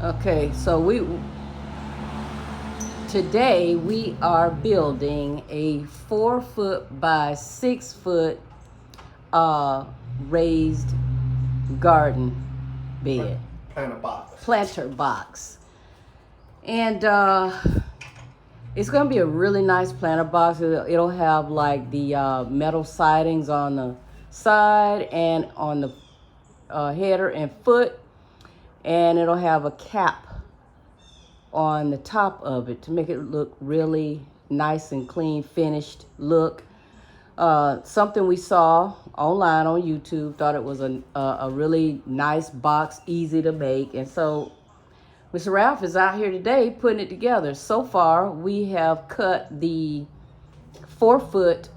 Okay, so today we are building a 4 foot by 6 foot raised garden bed, planter box. And it's gonna be a really nice planter box. It'll have like the metal sidings on the side and on the header and foot, and it'll have a cap on the top of it to make it look really nice and clean, finished look. Something we saw online on YouTube, thought it was a really nice box, easy to make. And so Mr. Ralph is out here today putting it together. So far, we have cut the 4 foot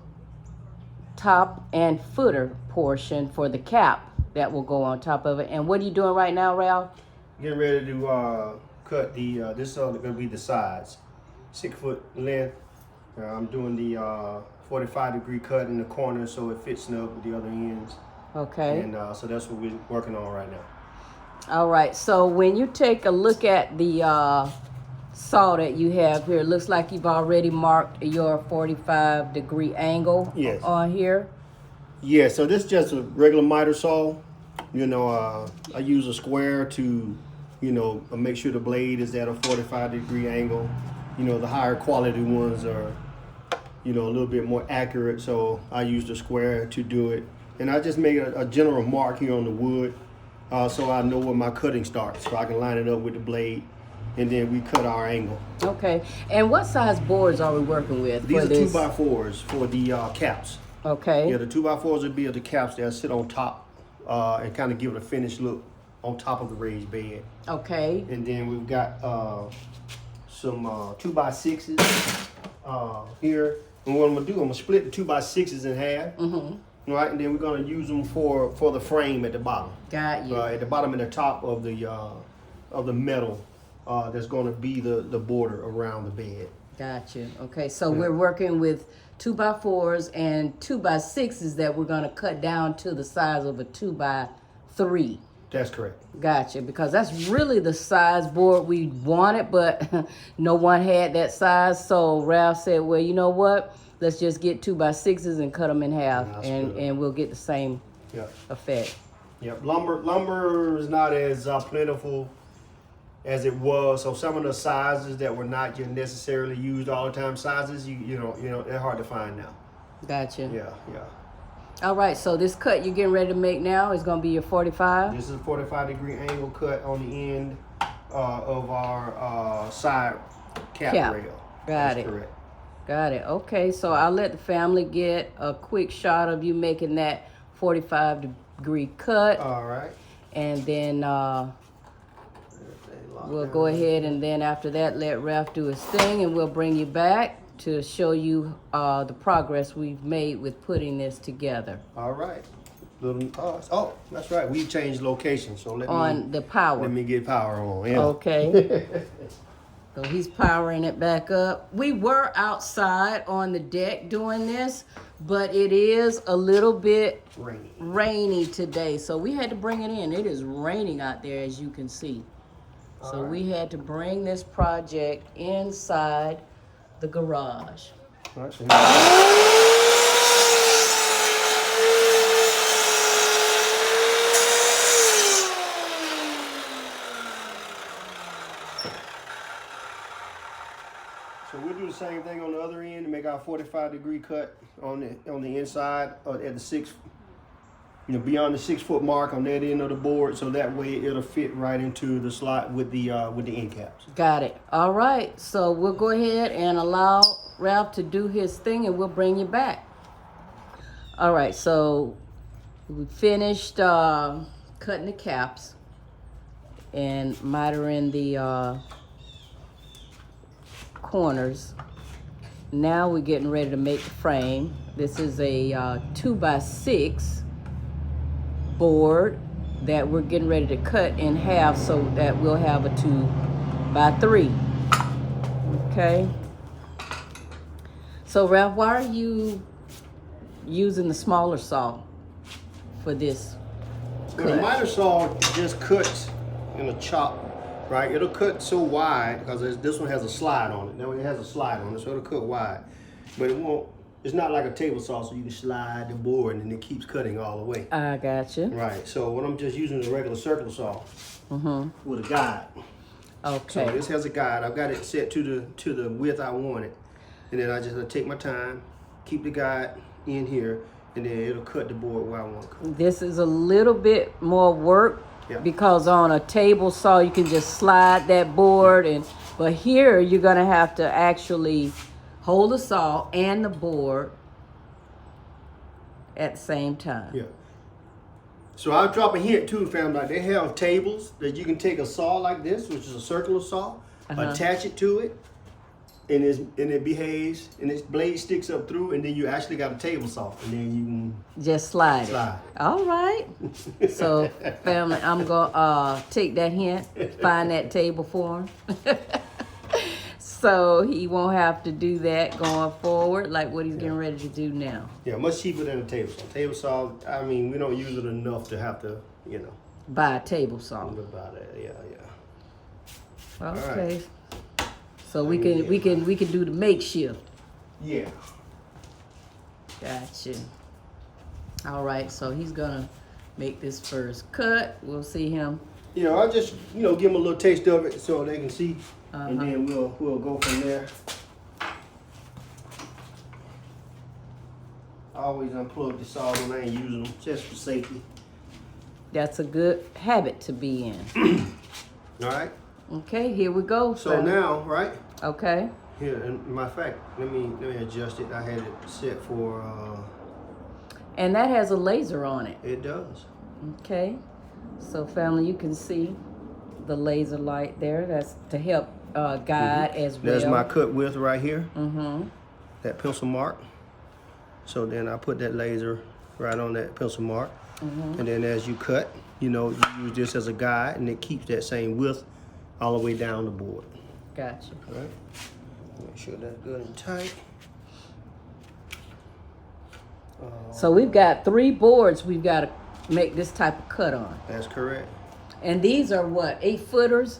top and footer portion for the cap that will go on top of it. And what are you doing right now, Ralph? Getting ready to cut the, this is going to be the sides, 6 foot length. I'm doing the 45-degree cut in the corner so it fits up with the other ends. Okay. And so that's what we're working on right now. All right, so when you take a look at the saw that you have here, it looks like you've already marked your 45-degree angle. Yes. On here. Yeah, so this is just a regular miter saw. You know, I use a square to, you know, make sure the blade is at a 45-degree angle. You know, the higher quality ones are, you know, a little bit more accurate, so I use the square to do it. And I just make a general mark here on the wood. So I know where my cutting starts, so I can line it up with the blade, and then we cut our angle. Okay, and what size boards are we working with? These are 2x4s for the caps. Okay. Yeah, the 2x4s would be the caps that sit on top and kind of give it a finished look on top of the raised bed. Okay. And then we've got some 2x6s here. And what I'm gonna do, I'm gonna split the 2x6s in half. Mm-hmm. Right, and then we're gonna use them for the frame at the bottom. Got you. At the bottom and the top of the metal that's gonna be the border around the bed. Got you. Okay, so we're working with 2x4s and 2x6s that we're gonna cut down to the size of a 2x3. That's correct. Gotcha, because that's really the size board we wanted, but no one had that size. So Ralph said, well, you know what? Let's just get 2x6s and cut them in half, and we'll get the same effect. Yep. Lumber is not as plentiful as it was. So some of the sizes that were not necessarily used all the time, sizes you know they're hard to find now. Gotcha. Yeah. All right. So this cut you're getting ready to make now is gonna be your 45. This is a 45-degree angle cut on the end of our side cap rail. Got it. Correct. Got it. Okay, so I'll let the family get a quick shot of you making that 45-degree cut. All right. And then we'll go ahead, and then after that, let Ralph do his thing, and we'll bring you back to show you the progress we've made with putting this together. All right. Oh, that's right. We changed location, so the power. Let me get power on. Yeah. Okay. So he's powering it back up. We were outside on the deck doing this, but it is a little bit rainy today. So we had to bring it in. It is raining out there, as you can see. So we had to bring this project inside the garage. All right, so we'll do the same thing on the other end to make our 45-degree cut on the inside at the 6, beyond the 6 foot mark on that end of the board, so that way it'll fit right into the slot with the end caps. Got it. All right. So we'll go ahead and allow Ralph to do his thing, and we'll bring you back. All right. So we finished cutting the caps and mitering the corners. Now we're getting ready to make the frame. This is a 2x6 board that we're getting ready to cut in half so that we'll have a 2x3. Okay. So Ralph, why are you using the smaller saw for this? The miter saw just cuts in a chop right? It'll cut so wide because this one has a slide on it. That one has a slide on it, so it'll cut wide. But it won't, it's not like a table saw, so you can slide the board and it keeps cutting all the way. I got you. Right, so what I'm just using is a regular circular saw with a guide. Okay. So this has a guide. I've got it set to the width I want it. And then I just take my time, keep the guide in here, and then it'll cut the board where I want to cut. This is a little bit more work because on a table saw you can just slide that board, but here you're gonna have to actually hold the saw and the board at the same time. Yeah. So I'll drop a hint too, family. Like they have tables that you can take a saw like this, which is a circular saw, attach it to it, and it behaves, and its blade sticks up through, and then you actually got a table saw, and then you can just slide it. All right. So, family, I'm gonna take that hint, find that table for him, so he won't have to do that going forward, like what he's getting ready to do now. Yeah, much cheaper than a table saw. Table saw, I mean, we don't use it enough to have to, buy a table saw. Buy that. Yeah. Okay. Right. So we can do the makeshift. Yeah. Gotcha. All right, so he's gonna make this first cut. We'll see him. I just give him a little taste of it so they can see, and then we'll go from there. I always unplug the saw when I ain't using them, just for safety. That's a good habit to be in. All right. Okay, here we go. So now, right? Okay. Here, and matter of fact, let me adjust it. I had it set for. And that has a laser on it. It does. Okay. So, family, you can see the laser light there. That's to help guide as well. There's my cut width right here. That pencil mark. So then I put that laser right on that pencil mark, and then as you cut, you use this as a guide, and it keeps that same width all the way down the board. Gotcha. All right. Make sure that's good and tight. So we've got 3 boards we've got to make this type of cut on. That's correct. And these are what, 8-footers?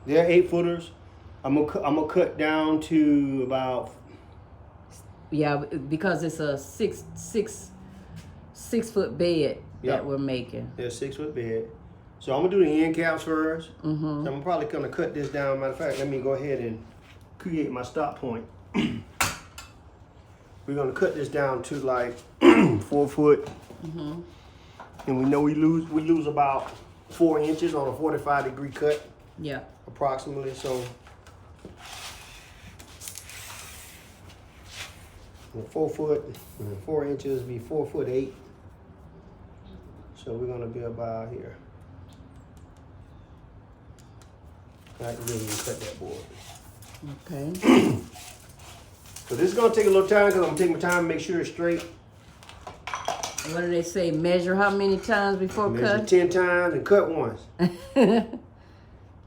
They're 8-footers. I'm gonna cut down to about. Yeah, because it's a six foot bed that we're making. Yeah, 6-foot bed. So I'm gonna do the end caps first. So I'm probably gonna cut this down. Matter of fact, let me go ahead and create my stop point. We're gonna cut this down to like 4 foot. And we know we lose about 4 inches on a 45-degree cut. Yeah. Approximately. So 4 foot, 4 inches be 4'8". So we're gonna be about here. Right, and then we cut that board. Okay. So this is gonna take a little time because I'm gonna take my time and make sure it's straight. What do they say? Measure how many times before Measure cut? 10 times and cut once.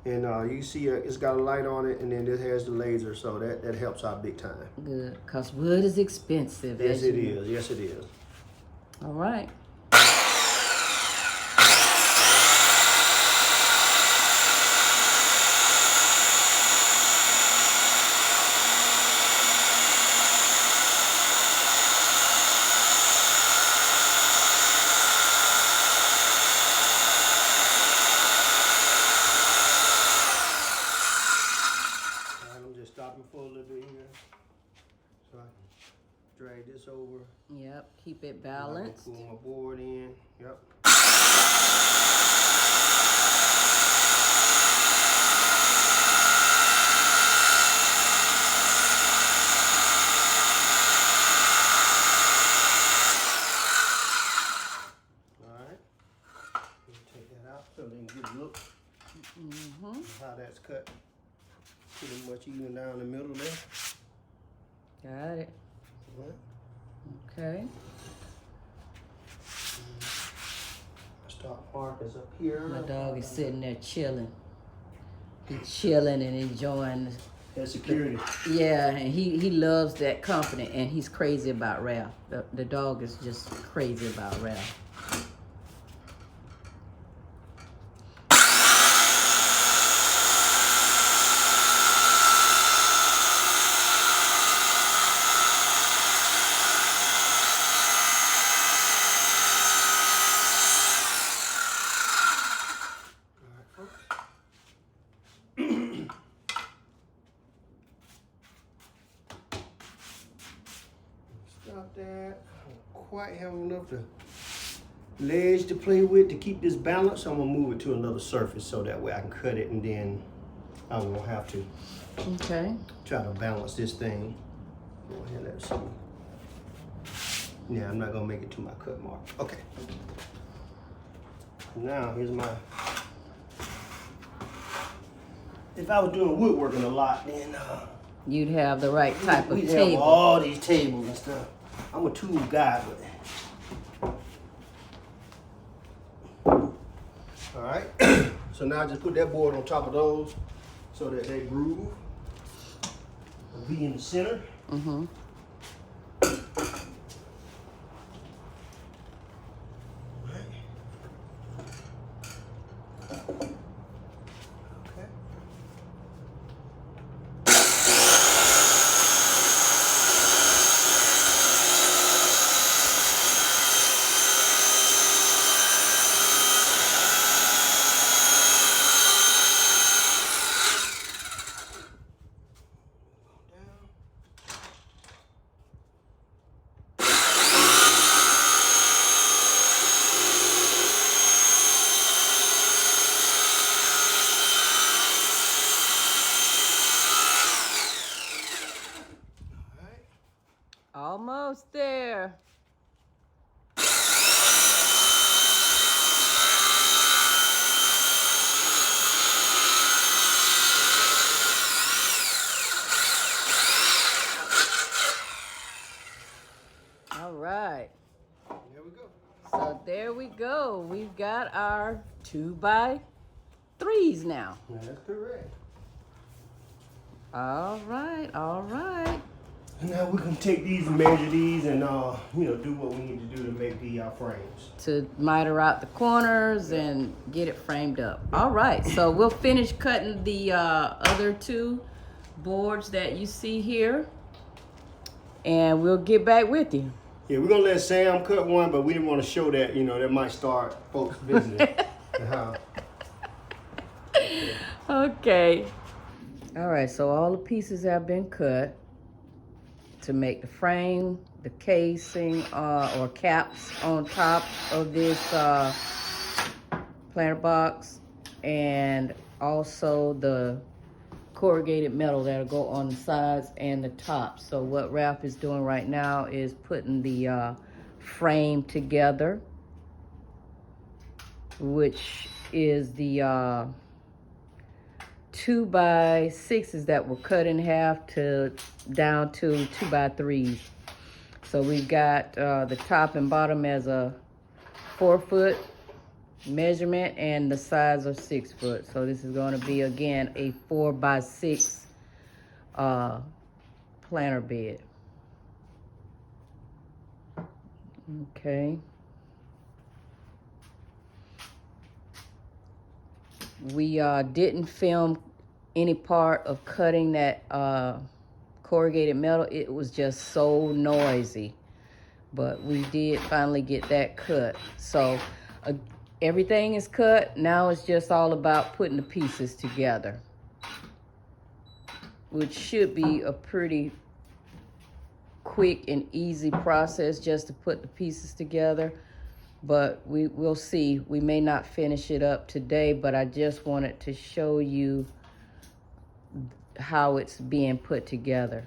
And you see it's got a light on it, and then this has the laser, so that helps out big time. Good, because wood is expensive. Yes, it is. Yes, it is. All right. Stopping for a little bit here, so I can drag this over. Yep, keep it balanced. Pull my board in. Yep. All right. Take that out so they can get a look at how that's cut. Pretty much even down the middle there. Got it. Right. Okay. Stop mark is up here. My dog is sitting there chilling. He's chilling and enjoying. That's security. Yeah, and he loves that company, and he's crazy about Ralph. The dog is just crazy about Ralph. quite have enough ledge to play with to keep this balanced. I'm gonna move it to another surface so that way I can cut it and then I won't have to try to balance this thing. Go ahead, let's see. Yeah, I'm not gonna make it to my cut mark. Okay. Now here's my, if I was doing woodworking a lot, then you'd have the right type of we'd table. have all these tables and stuff. I'm a tool guy, but all right. So now I just put that board on top of those so that they groove. It'll be in the center. Mm-hmm. Almost there. All right. There we go. So there we go. We've got our 2x3s now. That's correct. All right, all right. Now we can take these and measure these and do what we need to do to make the frames. To miter out the corners and get it framed up. All right, so we'll finish cutting the other 2 boards that you see here, and we'll get back with you. Yeah, we're gonna let Sam cut one, but we didn't want to show that, that might start folks visiting. Okay. All right, so all the pieces have been cut to make the frame, the casing, or caps on top of this planter box, and also the corrugated metal that'll go on the sides and the top. So what Ralph is doing right now is putting the frame together, which is the 2x6s that were cut in half down to 2x3s. So we've got the top and bottom as a 4-foot measurement, and the sides are 6 foot. So this is going to be again a 4x6 planter bed. Okay. We didn't film any part of cutting that corrugated metal. It was just so noisy, but we did finally get that cut. So everything is cut. Now it's just all about putting the pieces together, which should be a pretty quick and easy process just to put the pieces together. But we'll see. We may not finish it up today, but I just wanted to show you how it's being put together.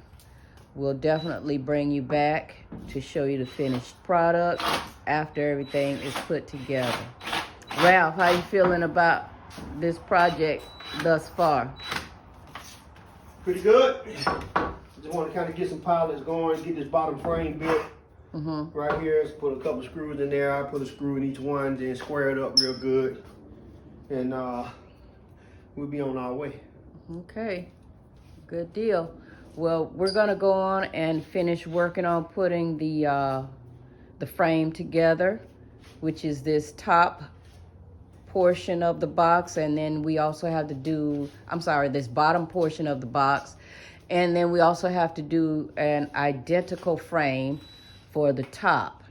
We'll definitely bring you back to show you the finished product after everything is put together. Ralph, how you feeling about this project thus far? Pretty good. Just want to kind of get some pilots going, get this bottom frame built. Right here, let's put a couple screws in there. I put a screw in each one, then square it up real good, and we'll be on our way. Okay, good deal. Well, we're gonna go on and finish working on putting the frame together, which is this top portion of the box, and then we also have to do, this bottom portion of the box, and then we also have to do an identical frame for the top.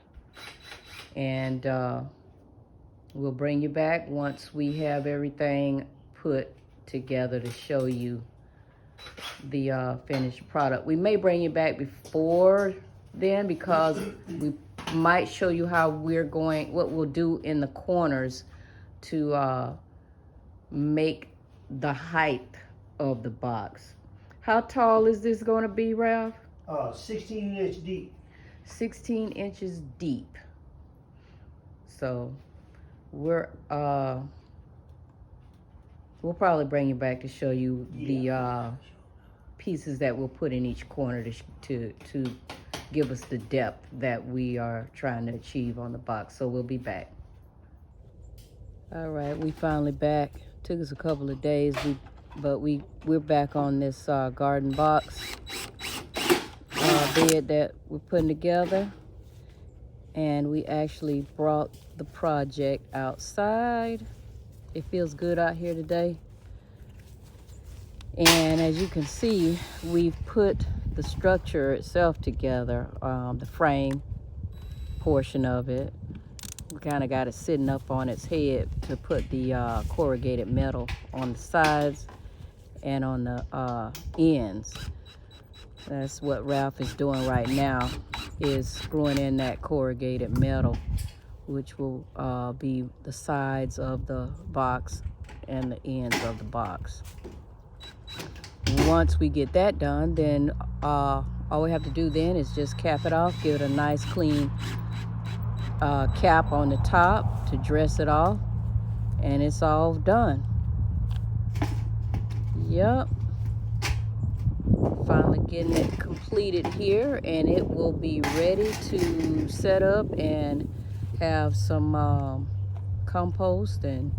And we'll bring you back once we have everything put together to show you the finished product. We may bring you back before then because we might show you how what we'll do in the corners to make the height of the box. How tall is this going to be, Ralph? 16-inch deep. 16 inches deep. So we'll probably bring you back to show you the pieces that we'll put in each corner to give us the depth that we are trying to achieve on the box. So we'll be back. All right, we finally back. Took us a couple of days, but we're back on this garden box bed that we're putting together. And we actually brought the project outside. It feels good out here today. And as you can see, we've put the structure itself together, the frame portion of it. We kind of got it sitting up on its head to put the corrugated metal on the sides and on the ends. That's what Ralph is doing right now, is screwing in that corrugated metal, which will be the sides of the box and the ends of the box. Once we get that done, then all we have to do then is just cap it off, give it a nice clean cap on the top to dress it off, and it's all done. Yep. Finally getting it completed here, and it will be ready to set up and have some compost and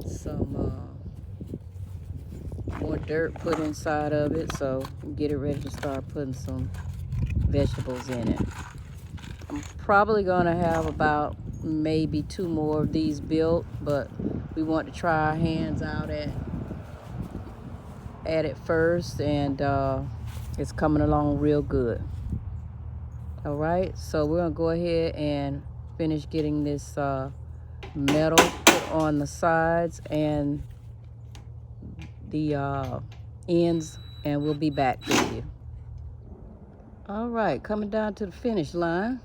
some more dirt put inside of it, so get it ready to start putting some vegetables in it. I'm probably gonna have about maybe 2 more of these built, but we want to try our hands out at it first, and it's coming along real good. All right, so we're gonna go ahead and finish getting this metal put on the sides and the ends, and we'll be back with you. All right, coming down to the finish line.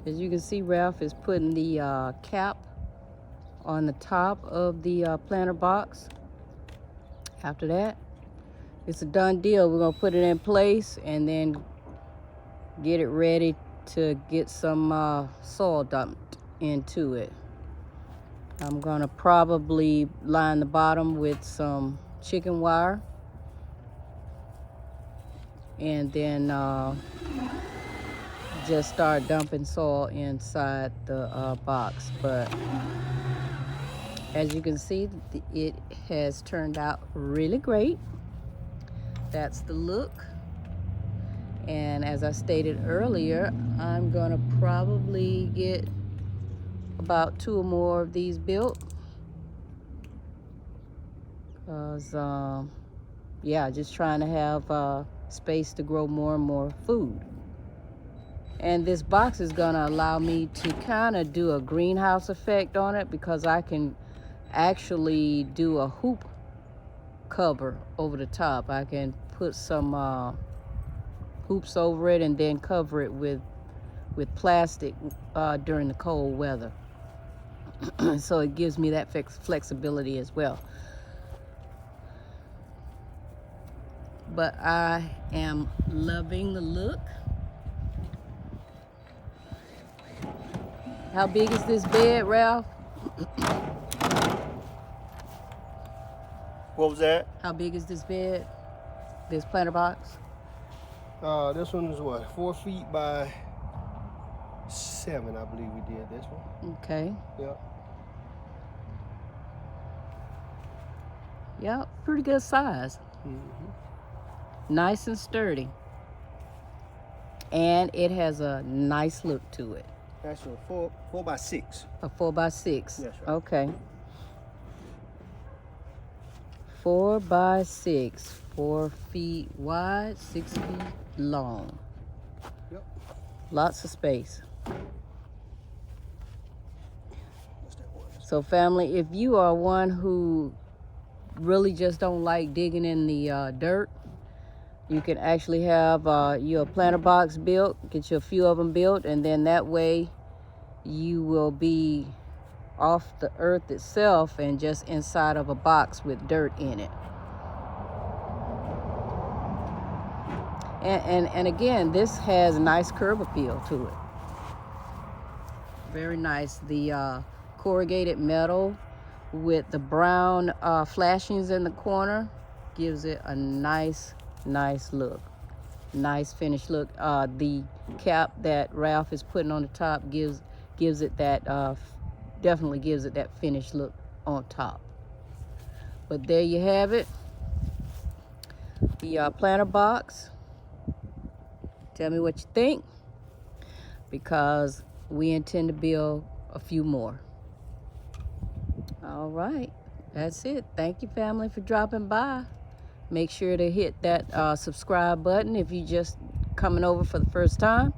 As you can see, Ralph is putting the cap on the top of the planter box. After that, it's a done deal. We're gonna put it in place and then get it ready to get some soil dumped into it. I'm gonna probably line the bottom with some chicken wire, and then just start dumping soil inside the box. But as you can see, it has turned out really great. That's the look. And as I stated earlier, I'm gonna probably get about 2 or more of these built, because yeah, just trying to have space to grow more and more food. And this box is gonna allow me to kind of do a greenhouse effect on it, because I can actually do a hoop cover over the top. I can put some hoops over it and then cover it with plastic during the cold weather. So it gives me that flexibility as well. But I am loving the look. How big is this bed, Ralph? What was that? How big is this bed? This planter box? This one is what, 4 feet by 7, I believe we did this one. Okay. Yep. Yep, pretty good size. Mm-hmm. Nice and sturdy. And it has a nice look to it. That's a 4 by 6. A 4 by 6. Yes, right. Okay. 4 by 6. 4 feet wide, 6 feet long. Yep. Lots of space. So family, if you are one who really just don't like digging in the dirt, You can actually have your planter box built, get you a few of them built, and then that way you will be off the earth itself and just inside of a box with dirt in it. And again, this has a nice curb appeal to it. Very nice. The corrugated metal with the brown flashings in the corner gives it a nice look. Nice finished look. The cap that Ralph is putting on the top gives it that definitely gives it that finished look on top. But there you have it. The planter box. Tell me what you think, because we intend to build a few more. All right, that's it. Thank you, family, for dropping by. Make sure to hit that subscribe button if you just coming over for the first time,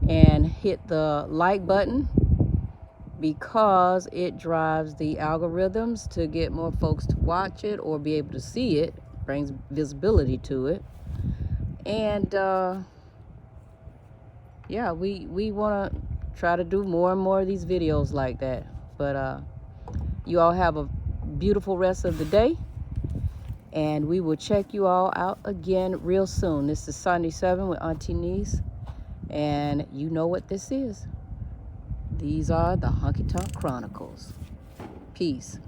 and hit the like button, because it drives the algorithms to get more folks to watch it or be able to see it, brings visibility to it. And yeah, we want to try to do more and more of these videos like that. But you all have a beautiful rest of the day, and we will check you all out again real soon. This is Sunday 7 with AN-T-NEES, and you know what this is. These are the Honky Tonk Chronicles. Peace.